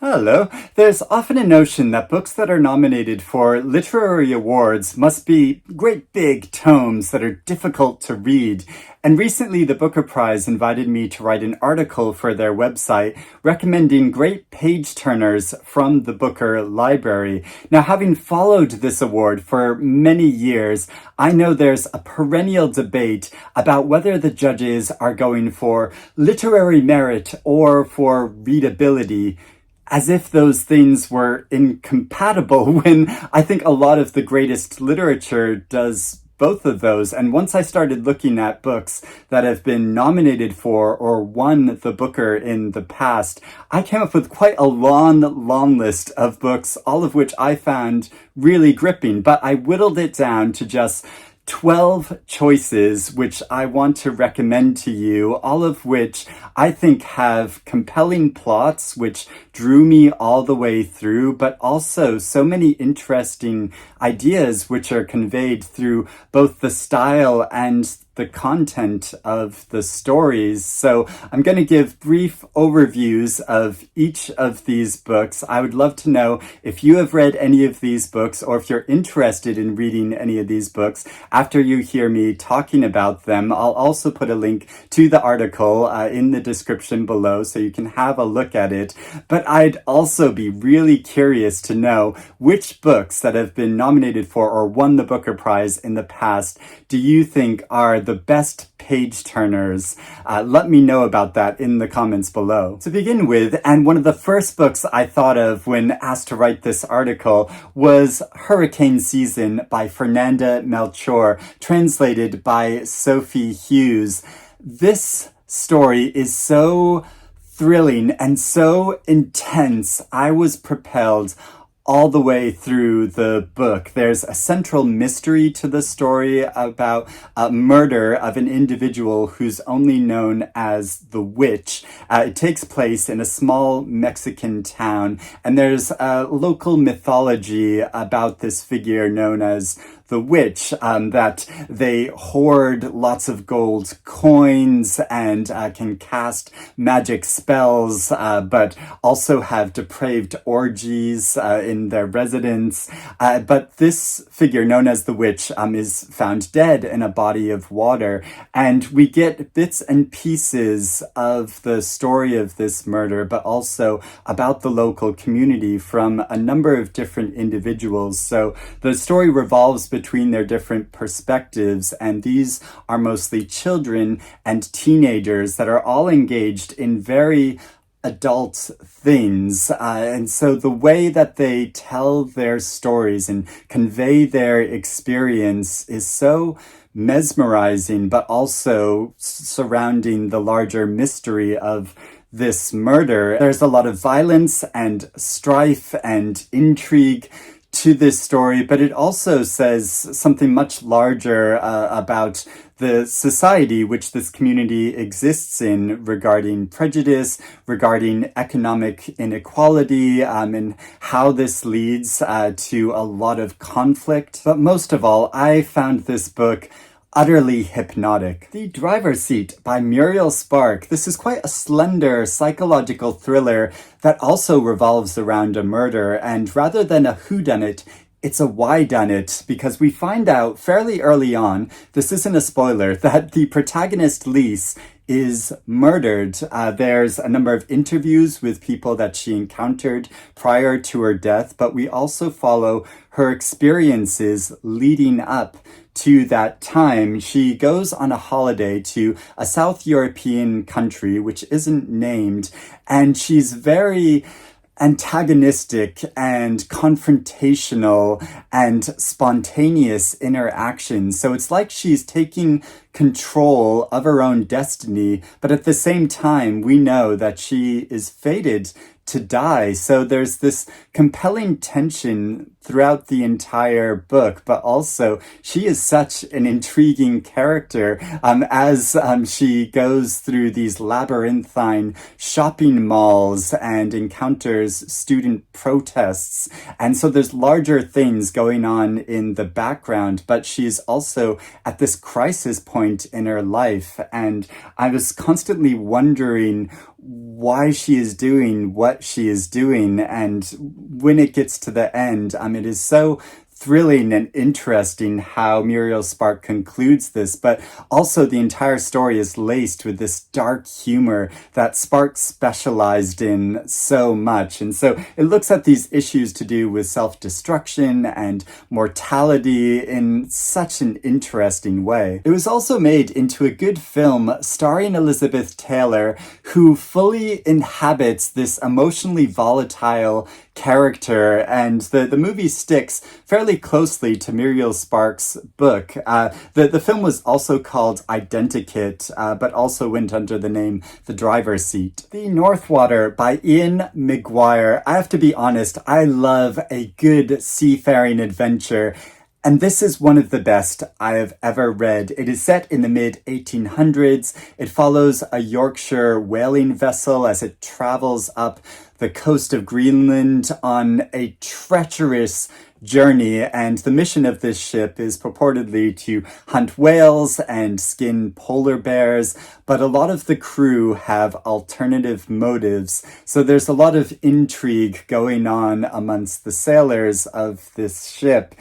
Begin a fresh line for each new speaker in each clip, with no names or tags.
Hello. There's often a notion that books that are nominated for literary awards must be great big tomes that are difficult to read. And recently, the Booker Prize invited me to write an article for their website recommending great page turners from the Booker Library. Now, having followed this award for many years, I know there's a perennial debate about whether the judges are going for literary merit or for readability, as if those things were incompatible when I think a lot of the greatest literature does both of those. And once I started looking at books that have been nominated for or won the Booker in the past, I came up with quite a long list of books, all of which I found really gripping. But I whittled it down to just 12 choices which I want to recommend to you, all of which I think have compelling plots which drew me all the way through, but also so many interesting ideas which are conveyed through both the style and the content of the stories. So I'm going to give brief overviews of each of these books. I would love to know if you have read any of these books or if you're interested in reading any of these books after you hear me talking about them. I'll also put a link to the article in the description below so you can have a look at it. But I'd also be really curious to know which books that have been nominated for or won the Booker Prize in the past do you think are the best page turners? Let me know about that in the comments below. To begin with, and one of the first books I thought of when asked to write this article was Hurricane Season by Fernanda Melchor, translated by Sophie Hughes. This story is so thrilling and so intense. I was propelled all the way through the book. There's a central mystery to the story about a murder of an individual who's only known as the Witch. It takes place in a small Mexican town, and there's a local mythology about this figure known as the Witch, that they hoard lots of gold coins and can cast magic spells, but also have depraved orgies in their residence. But this figure, known as the Witch, is found dead in a body of water, and we get bits and pieces of the story of this murder, but also about the local community from a number of different individuals. So the story revolves between their different perspectives, and these are mostly children and teenagers that are all engaged in very adult things. And so the way that they tell their stories and convey their experience is so mesmerizing, but also surrounding the larger mystery of this murder. There's a lot of violence and strife and intrigue to this story, but it also says something much larger about the society which this community exists in, regarding prejudice, regarding economic inequality, and how this leads to a lot of conflict. But most of all, I found this book utterly hypnotic. The Driver's Seat by Muriel Spark. This is quite a slender psychological thriller that also revolves around a murder, and rather than a whodunit, it's a whodunit, because we find out fairly early on, this isn't a spoiler, that the protagonist Lise is murdered. There's a number of interviews with people that she encountered prior to her death, but we also follow her experiences leading up to that time. She goes on a holiday to a South European country, which isn't named, and she's very antagonistic and confrontational and spontaneous in her actions. So it's like she's taking control of her own destiny, but at the same time, we know that she is fated to die. So there's this compelling tension throughout the entire book, but also she is such an intriguing character as she goes through these labyrinthine shopping malls and encounters student protests. And so there's larger things going on in the background, but she's also at this crisis point in her life. And I was constantly wondering why she is doing what she is doing. And when it gets to the end, it is so thrilling and interesting how Muriel Spark concludes this, but also the entire story is laced with this dark humor that Spark specialized in so much. And so it looks at these issues to do with self-destruction and mortality in such an interesting way. It was also made into a good film starring Elizabeth Taylor, who fully inhabits this emotionally volatile character, and the movie sticks fairly closely to Muriel Spark's book. The film was also called Identikit, but also went under the name The Driver's Seat. The Northwater by Ian McGuire. I have to be honest, I love a good seafaring adventure, and this is one of the best I have ever read. It is set in the mid-1800s. It follows a Yorkshire whaling vessel as it travels up the coast of Greenland on a treacherous journey, and the mission of this ship is purportedly to hunt whales and skin polar bears, but a lot of the crew have alternative motives, so there's a lot of intrigue going on amongst the sailors of this ship.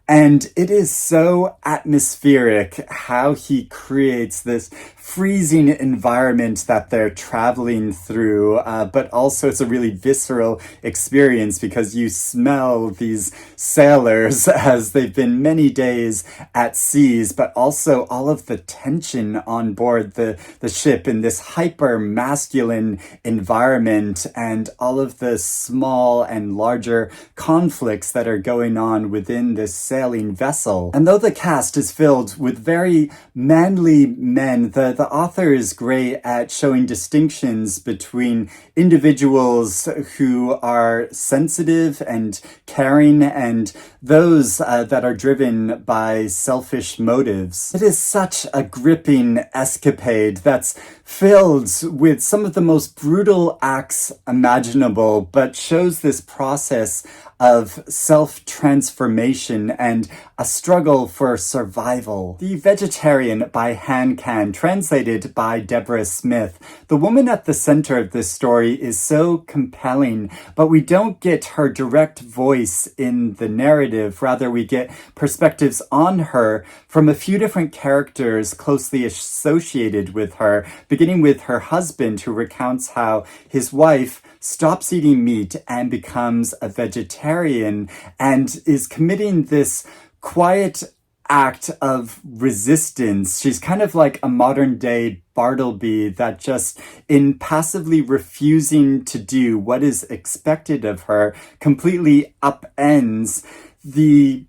And it is so atmospheric how he creates this freezing environment that they're traveling through, but also it's a really visceral experience because you smell these sailors as they've been many days at seas, but also all of the tension on board the ship in this hyper-masculine environment and all of the small and larger conflicts that are going on within this sailing vessel. And though the cast is filled with very manly men, the author is great at showing distinctions between individuals who are sensitive and caring and those that are driven by selfish motives. It is such a gripping escapade that's filled with some of the most brutal acts imaginable, but shows this process of self-transformation and a struggle for survival. The Vegetarian by Han Can, translated by Deborah Smith. The woman at the center of this story is so compelling, but we don't get her direct voice in the narrative. Rather, we get perspectives on her from a few different characters closely associated with her, beginning with her husband, who recounts how his wife stops eating meat and becomes a vegetarian and is committing this quiet act of resistance. She's kind of like a modern day Bartleby that just in passively refusing to do what is expected of her completely upends the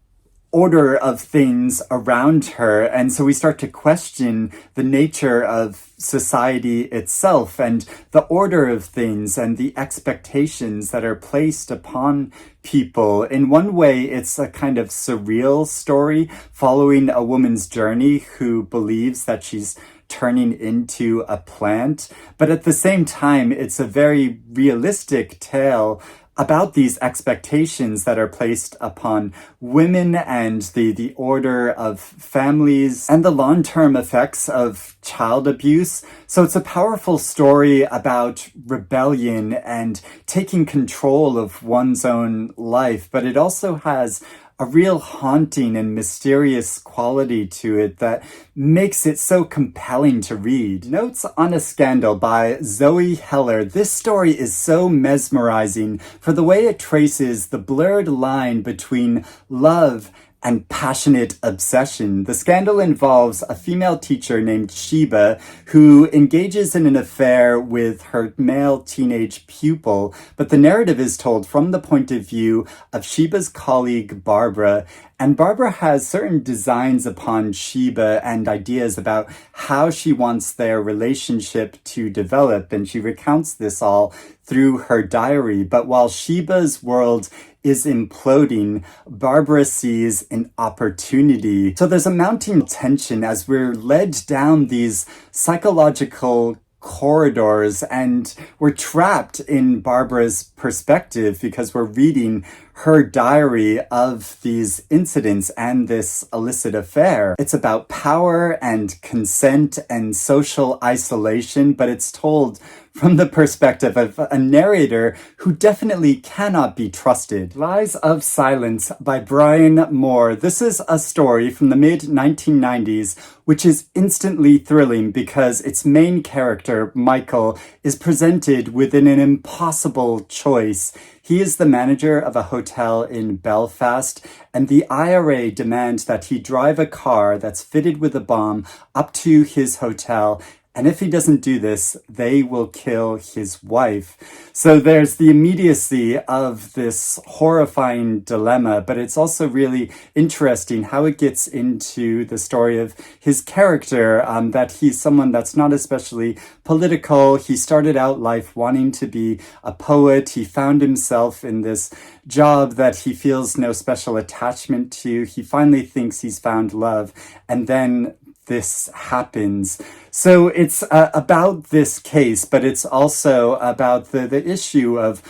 order of things around her. And so we start to question the nature of society itself and the order of things and the expectations that are placed upon people. In one way, it's a kind of surreal story following a woman's journey who believes that she's turning into a plant. But at the same time, it's a very realistic tale about these expectations that are placed upon women and the order of families and the long-term effects of child abuse. So it's a powerful story about rebellion and taking control of one's own life, but it also has a real haunting and mysterious quality to it that makes it so compelling to read. Notes on a Scandal by Zoe Heller. This story is so mesmerizing for the way it traces the blurred line between love and passionate obsession. The scandal involves a female teacher named Sheba who engages in an affair with her male teenage pupil, but the narrative is told from the point of view of Sheba's colleague Barbara, and Barbara has certain designs upon Sheba and ideas about how she wants their relationship to develop, and she recounts this all through her diary. But while Sheba's world is imploding, Barbara sees an opportunity. So there's a mounting tension as we're led down these psychological corridors, and we're trapped in Barbara's perspective because we're reading her diary of these incidents and this illicit affair. It's about power and consent and social isolation, but it's told from the perspective of a narrator who definitely cannot be trusted. Lies of Silence by Brian Moore. This is a story from the mid-1990s, which is instantly thrilling because its main character, Michael, is presented within an impossible choice. He is the manager of a hotel in Belfast, and the IRA demand that he drive a car that's fitted with a bomb up to his hotel. And if he doesn't do this, they will kill his wife. So there's the immediacy of this horrifying dilemma, but it's also really interesting how it gets into the story of his character, that he's someone that's not especially political. He started out life wanting to be a poet. He found himself in this job that he feels no special attachment to. He finally thinks he's found love, and then this happens. So it's about this case, but it's also about the issue of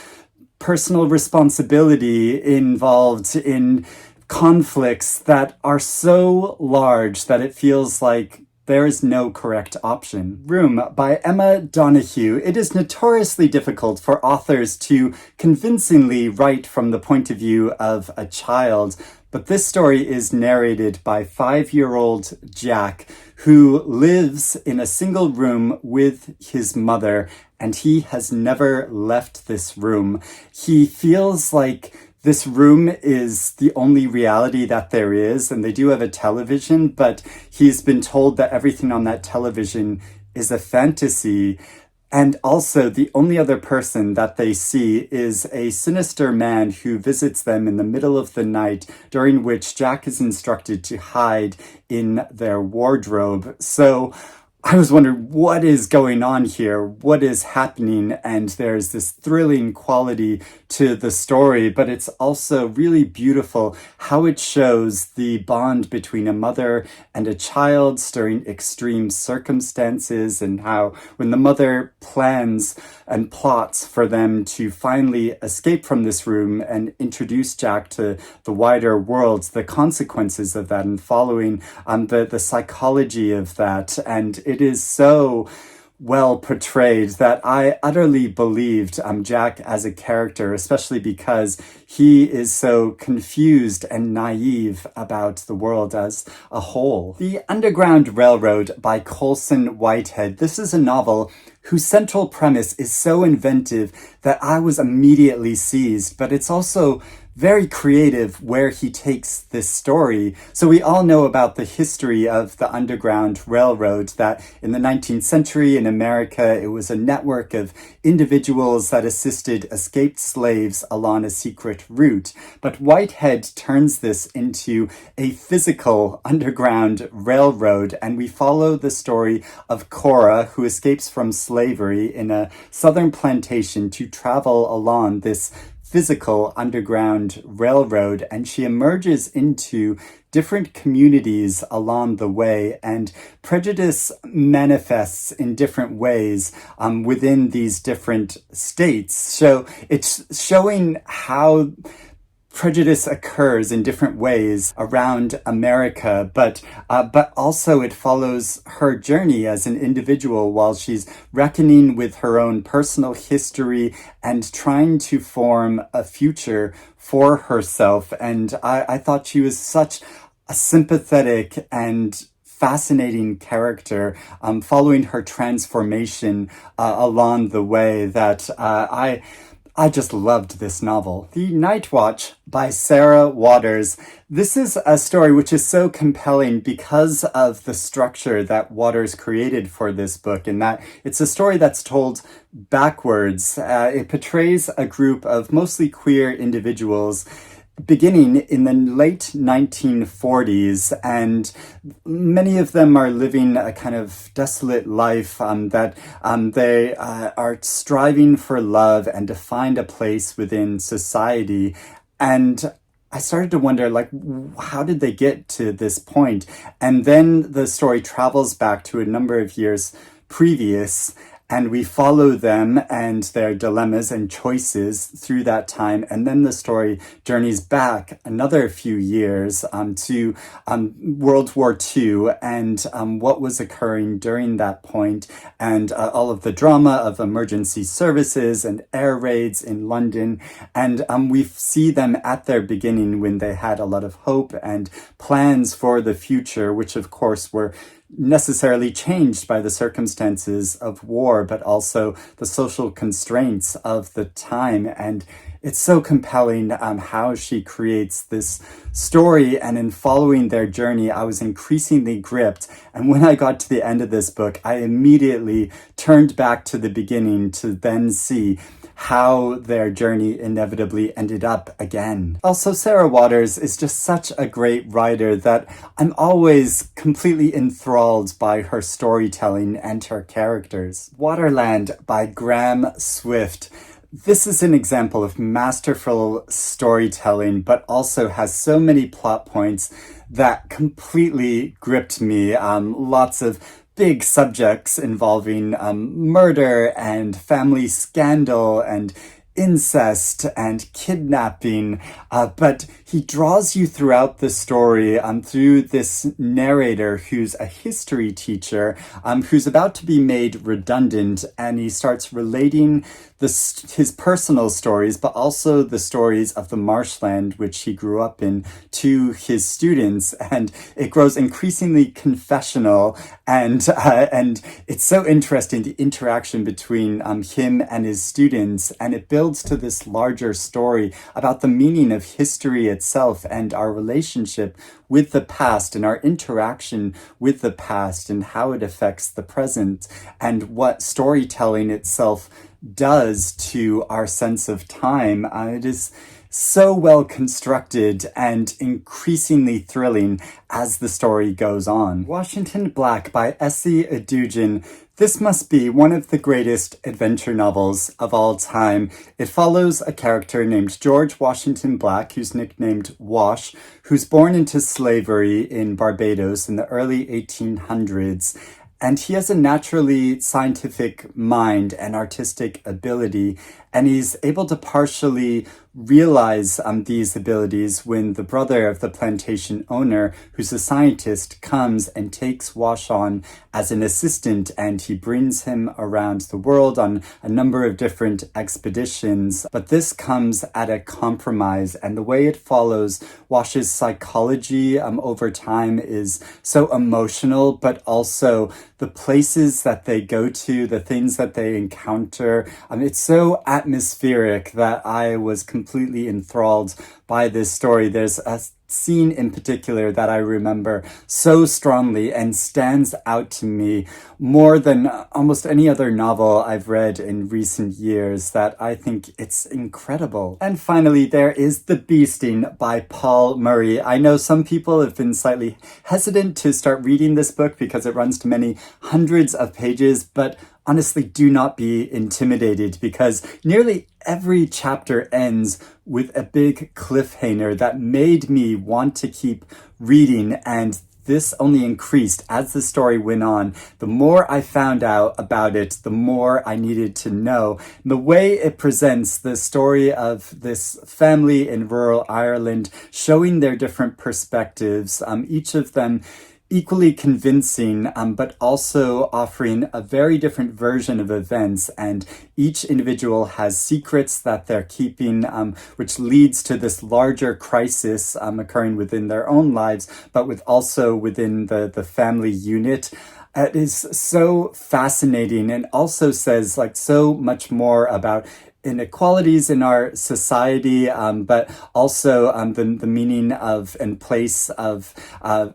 personal responsibility involved in conflicts that are so large that it feels like there is no correct option. Room by Emma Donoghue. It is notoriously difficult for authors to convincingly write from the point of view of a child, but this story is narrated by 5-year-old Jack, who lives in a single room with his mother, and he has never left this room. He feels like this room is the only reality that there is, and they do have a television, but he's been told that everything on that television is a fantasy. And also, the only other person that they see is a sinister man who visits them in the middle of the night, during which Jack is instructed to hide in their wardrobe. So I was wondering, what is going on here? What is happening? And there's this thrilling quality to the story, but it's also really beautiful how it shows the bond between a mother and a child during extreme circumstances, and how when the mother plans and plots for them to finally escape from this room and introduce Jack to the wider world, the consequences of that, and following the psychology of that. And it is so well portrayed that I utterly believed Jack as a character, especially because he is so confused and naive about the world as a whole. The Underground Railroad by Colson Whitehead. This is a novel whose central premise is so inventive that I was immediately seized, but it's also very creative where he takes this story. So we all know about the history of the Underground Railroad, that in the 19th century in America, it was a network of individuals that assisted escaped slaves along a secret route. But Whitehead turns this into a physical underground railroad, and we follow the story of Cora, who escapes from slavery in a southern plantation to travel along this physical underground railroad, and she emerges into different communities along the way, and prejudice manifests in different ways within these different states. So it's showing how prejudice occurs in different ways around America, but also it follows her journey as an individual while she's reckoning with her own personal history and trying to form a future for herself. And I thought she was such a sympathetic and fascinating character, following her transformation along the way, that I just loved this novel. The Night Watch by Sarah Waters. This is a story which is so compelling because of the structure that Waters created for this book, in that it's a story that's told backwards. It portrays a group of mostly queer individuals beginning in the late 1940s, and many of them are living a kind of desolate life, that they are striving for love and to find a place within society. And I started to wonder, like, how did they get to this point? And then the story travels back to a number of years previous, and we follow them and their dilemmas and choices through that time. And then the story journeys back another few years to World War II and what was occurring during that point, and all of the drama of emergency services and air raids in London. And we see them at their beginning when they had a lot of hope and plans for the future, which of course were necessarily changed by the circumstances of war, but also the social constraints of the time. And it's so compelling how she creates this story. And in following their journey, I was increasingly gripped. And when I got to the end of this book, I immediately turned back to the beginning to then see how their journey inevitably ended up again. Also, Sarah Waters is just such a great writer that I'm always completely enthralled by her storytelling and her characters. Waterland by Graham Swift. This is an example of masterful storytelling, but also has so many plot points that completely gripped me. Lots of big subjects involving murder and family scandal and incest and kidnapping, but he draws you throughout the story through this narrator who's a history teacher who's about to be made redundant, and he starts relating his personal stories, but also the stories of the marshland which he grew up in to his students, and it grows increasingly confessional, and it's so interesting, the interaction between him and his students, and it builds to this larger story about the meaning of history itself and our relationship with the past and our interaction with the past and how it affects the present, and what storytelling itself does to our sense of time. It is so well constructed and increasingly thrilling as the story goes on. Washington Black by S.E. Edugyan. This must be one of the greatest adventure novels of all time. It follows a character named George Washington Black, who's nicknamed Wash, who's born into slavery in Barbados in the early 1800s. And he has a naturally scientific mind and artistic ability, and he's able to partially realize these abilities when the brother of the plantation owner, who's a scientist, comes and takes Wash on as an assistant, and he brings him around the world on a number of different expeditions. But this comes at a compromise, and the way it follows Wash's psychology over time is so emotional, but also the places that they go to, the things that they encounter. It's so atmospheric that I was completely enthralled by this story. There's a scene in particular that I remember so strongly and stands out to me more than almost any other novel I've read in recent years, that I think it's incredible. And finally, there is The Beasting by Paul Murray. I know some people have been slightly hesitant to start reading this book because it runs to many hundreds of pages, but honestly, do not be intimidated, because nearly every chapter ends with a big cliffhanger that made me want to keep reading, and this only increased as the story went on. The more I found out about it, the more I needed to know. And the way it presents the story of this family in rural Ireland, showing their different perspectives, each of them equally convincing, but also offering a very different version of events, and each individual has secrets that they're keeping, which leads to this larger crisis occurring within their own lives, but with also within the family unit. It is so fascinating, and also says like so much more about inequalities in our society, but also the meaning of and place of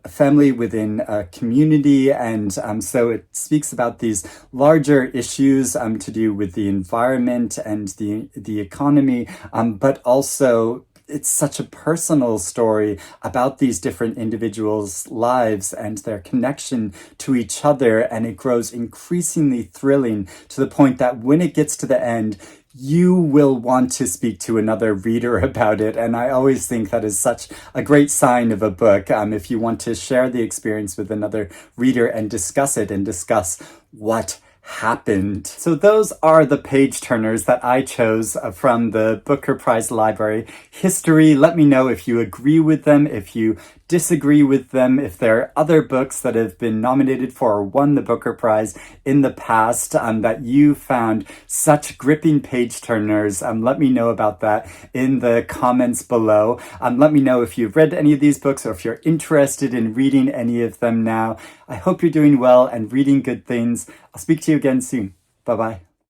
family within a community. And so it speaks about these larger issues to do with the environment and the economy, but also it's such a personal story about these different individuals' lives and their connection to each other, and it grows increasingly thrilling to the point that when it gets to the end, you will want to speak to another reader about it. And I always think that is such a great sign of a book. If you want to share the experience with another reader and discuss it and discuss what happened. So those are the page turners that I chose from the Booker Prize Library History. Let me know if you agree with them, if you disagree with them, if there are other books that have been nominated for or won the Booker Prize in the past that you found such gripping page turners. Let me know about that in the comments below. Let me know if you've read any of these books or if you're interested in reading any of them now. I hope you're doing well and reading good things. I'll speak to you again soon. Bye-bye.